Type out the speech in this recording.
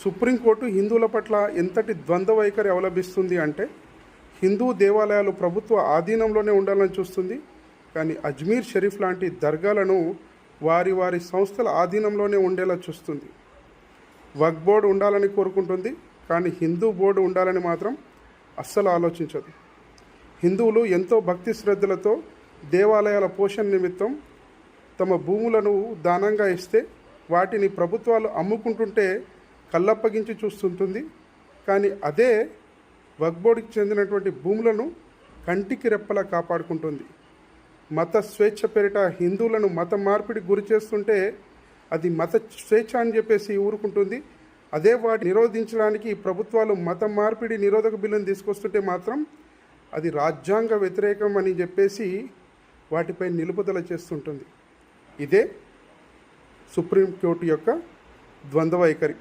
Supreme court హిందువుల పట్ల ఎంతటి ద్వంద్వ వైఖరి అవలంబిస్తుంది అంటే, హిందూ దేవాలయాలు ప్రభుత్వ ఆధీనంలోనే ఉండాలని చూస్తుంది, కానీ అజ్మీర్ షరీఫ్ లాంటి దర్గాలను వారి వారి సంస్థల ఆధీనంలోనే ఉండేలా చూస్తుంది. వక్ఫ్ బోర్డు ఉండాలని కోరుకుంటుంది, కానీ హిందూ బోర్డు ఉండాలని మాత్రం అస్సలు ఆలోచించదు. హిందువులు ఎంతో భక్తి శ్రద్ధలతో దేవాలయాల పోషణ నిమిత్తం తమ భూములను దానంగా ఇస్తే వాటిని ప్రభుత్వాలు అమ్ముకుంటుంటే కళ్ళప్పగించి చూస్తుంటుంది. కానీ అదే వక్ఫ్ బోర్డుకి చెందినటువంటి భూములను కంటికి రెప్పలా కాపాడుకుంటుంది. మత స్వేచ్ఛ పేరిట హిందువులను మత మార్పిడి గురి చేస్తుంటే అది మత స్వేచ్ఛ అని చెప్పేసి ఊరుకుంటుంది. అదే వాటి నిరోధించడానికి ప్రభుత్వాలు మత మార్పిడి నిరోధక బిల్లును తీసుకొస్తుంటే మాత్రం అది రాజ్యాంగ వ్యతిరేకం అని చెప్పేసి వాటిపై నిలుపుదల చేస్తుంటుంది. ఇదే సుప్రీంకోర్టు యొక్క ద్వంద్వ వైఖరి.